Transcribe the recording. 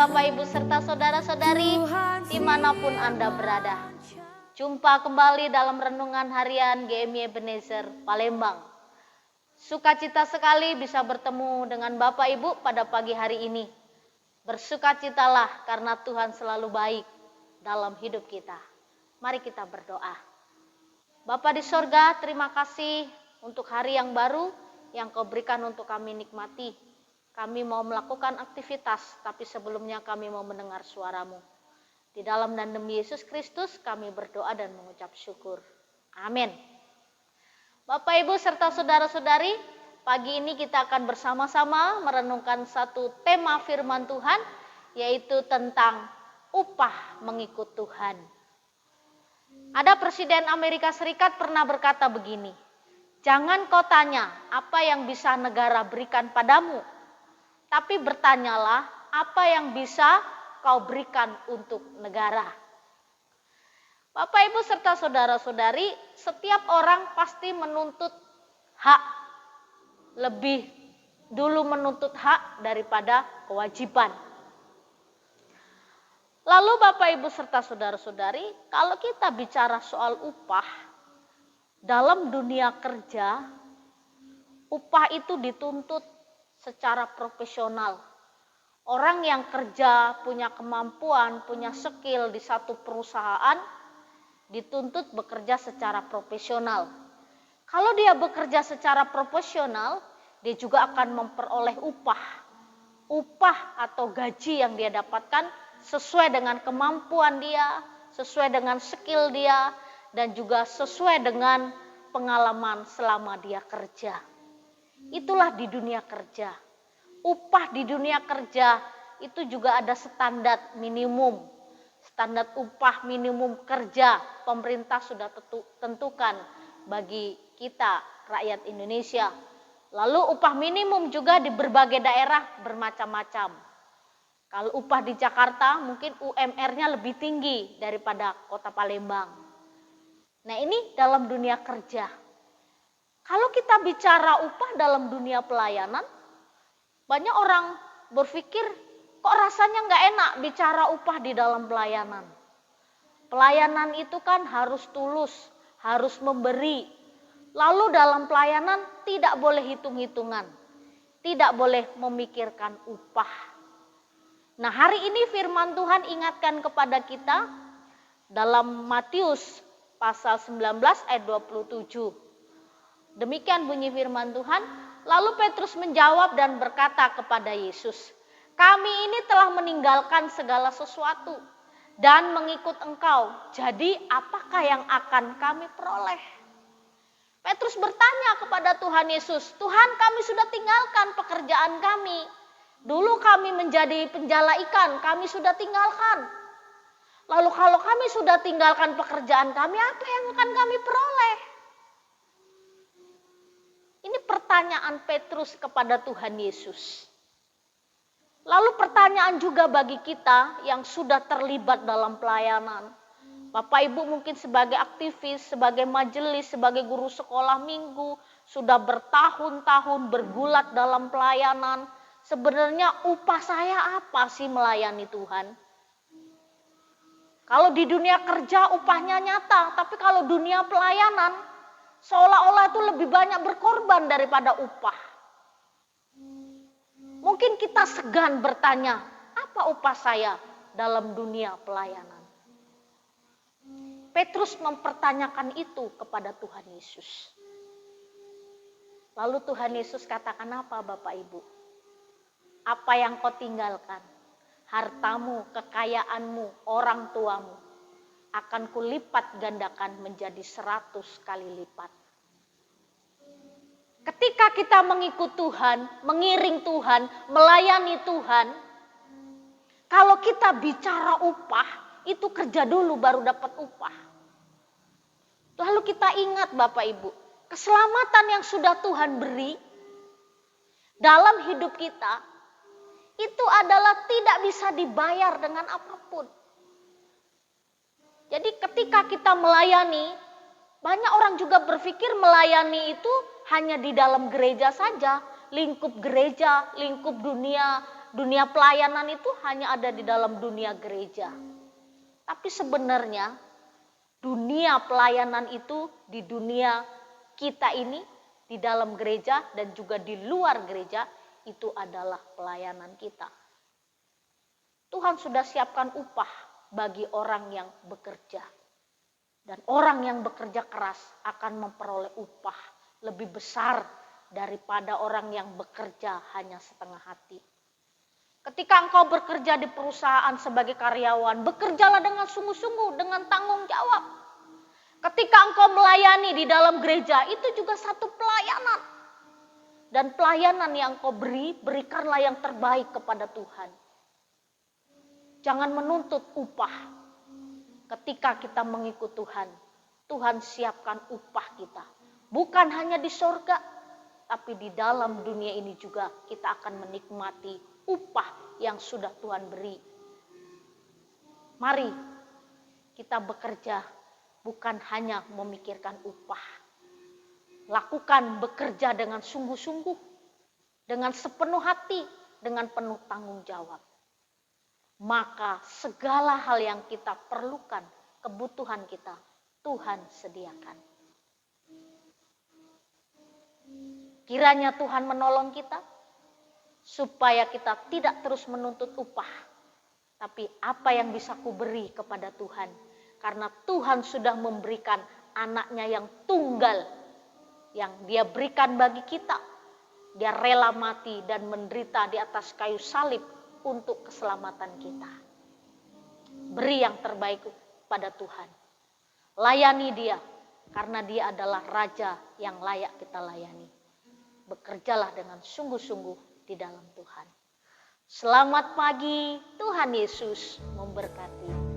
Bapak Ibu serta saudara-saudari dimanapun Anda berada. Jumpa kembali dalam renungan harian GMI Ebenezer Palembang. Sukacita sekali bisa bertemu dengan Bapak Ibu pada pagi hari ini. Bersukacitalah karena Tuhan selalu baik dalam hidup kita. Mari kita berdoa. Bapa di sorga, terima kasih untuk hari yang baru yang Kau berikan untuk kami nikmati. Kami mau melakukan aktivitas, tapi sebelumnya kami mau mendengar suara-Mu. Di dalam dan demi Yesus Kristus kami berdoa dan mengucap syukur. Amin. Bapak, Ibu, serta saudara-saudari, pagi ini kita akan bersama-sama merenungkan satu tema firman Tuhan, yaitu tentang upah mengikut Tuhan. Ada Presiden Amerika Serikat pernah berkata begini, jangan kau tanya apa yang bisa negara berikan padamu, tapi bertanyalah apa yang bisa kau berikan untuk negara. Bapak, Ibu, serta saudara-saudari, setiap orang pasti menuntut hak. Lebih dulu menuntut hak daripada kewajiban. Lalu Bapak, Ibu, serta saudara-saudari, kalau kita bicara soal upah, dalam dunia kerja, upah itu dituntut secara profesional. Orang yang kerja, punya kemampuan, punya skill di satu perusahaan, dituntut bekerja secara profesional. Kalau dia bekerja secara profesional, dia juga akan memperoleh upah. Upah atau gaji yang dia dapatkan sesuai dengan kemampuan dia, sesuai dengan skill dia, dan juga sesuai dengan pengalaman selama dia kerja. Itulah di dunia kerja. Upah di dunia kerja itu juga ada standar minimum. Standar upah minimum kerja pemerintah sudah tentukan bagi kita rakyat Indonesia. Lalu upah minimum juga di berbagai daerah bermacam-macam. Kalau upah di Jakarta mungkin UMR-nya lebih tinggi daripada kota Palembang. Nah, ini dalam dunia kerja. Kalau kita bicara upah dalam dunia pelayanan, banyak orang berpikir, kok rasanya nggak enak bicara upah di dalam pelayanan. Pelayanan itu kan harus tulus, harus memberi. Lalu dalam pelayanan tidak boleh hitung-hitungan, tidak boleh memikirkan upah. Nah, hari ini firman Tuhan ingatkan kepada kita dalam Matius pasal 19 ayat 27. Demikian bunyi firman Tuhan. Lalu Petrus menjawab dan berkata kepada Yesus, kami ini telah meninggalkan segala sesuatu dan mengikut Engkau. Jadi apakah yang akan kami peroleh? Petrus bertanya kepada Tuhan Yesus, Tuhan, kami sudah tinggalkan pekerjaan kami. Dulu kami menjadi penjala ikan, kami sudah tinggalkan. Lalu kalau kami sudah tinggalkan pekerjaan kami, apa yang akan kami peroleh? Ini pertanyaan Petrus kepada Tuhan Yesus. Lalu pertanyaan juga bagi kita yang sudah terlibat dalam pelayanan. Bapak Ibu mungkin sebagai aktivis, sebagai majelis, sebagai guru sekolah minggu, sudah bertahun-tahun bergulat dalam pelayanan. Sebenarnya upah saya apa sih melayani Tuhan? Kalau di dunia kerja upahnya nyata, tapi kalau dunia pelayanan, seolah-olah itu lebih banyak berkorban daripada upah. Mungkin kita segan bertanya, apa upah saya dalam dunia pelayanan? Petrus mempertanyakan itu kepada Tuhan Yesus. Lalu Tuhan Yesus katakan apa Bapak Ibu? Apa yang kau tinggalkan? Hartamu, kekayaanmu, orang tuamu akan kulipat gandakan menjadi 100 kali lipat. Ketika kita mengikut Tuhan, mengiring Tuhan, melayani Tuhan, kalau kita bicara upah, itu kerja dulu baru dapat upah. Lalu kita ingat Bapak Ibu, keselamatan yang sudah Tuhan beri dalam hidup kita, itu adalah tidak bisa dibayar dengan apapun. Jadi ketika kita melayani, banyak orang juga berpikir melayani itu hanya di dalam gereja saja, lingkup gereja, lingkup dunia dunia pelayanan itu hanya ada di dalam dunia gereja. Tapi sebenarnya dunia pelayanan itu di dunia kita ini, di dalam gereja dan juga di luar gereja, itu adalah pelayanan kita. Tuhan sudah siapkan upah bagi orang yang bekerja. Dan orang yang bekerja keras akan memperoleh upah lebih besar daripada orang yang bekerja hanya setengah hati. Ketika engkau bekerja di perusahaan sebagai karyawan, bekerjalah dengan sungguh-sungguh, dengan tanggung jawab. Ketika engkau melayani di dalam gereja, itu juga satu pelayanan. Dan pelayanan yang engkau berikanlah yang terbaik kepada Tuhan. Jangan menuntut upah. Ketika kita mengikut Tuhan, Tuhan siapkan upah kita. Bukan hanya di sorga, tapi di dalam dunia ini juga kita akan menikmati upah yang sudah Tuhan beri. Mari kita bekerja bukan hanya memikirkan upah. Lakukan bekerja dengan sungguh-sungguh, dengan sepenuh hati, dengan penuh tanggung jawab. Maka segala hal yang kita perlukan, kebutuhan kita, Tuhan sediakan. Kiranya Tuhan menolong kita, supaya kita tidak terus menuntut upah. Tapi apa yang bisa ku beri kepada Tuhan. Karena Tuhan sudah memberikan anaknya yang tunggal. Yang dia berikan bagi kita. Dia rela mati dan menderita di atas kayu salib untuk keselamatan kita. Beri yang terbaik pada Tuhan. Layani dia. Karena dia adalah Raja yang layak kita layani. Bekerjalah dengan sungguh-sungguh di dalam Tuhan. Selamat pagi, Tuhan Yesus memberkati.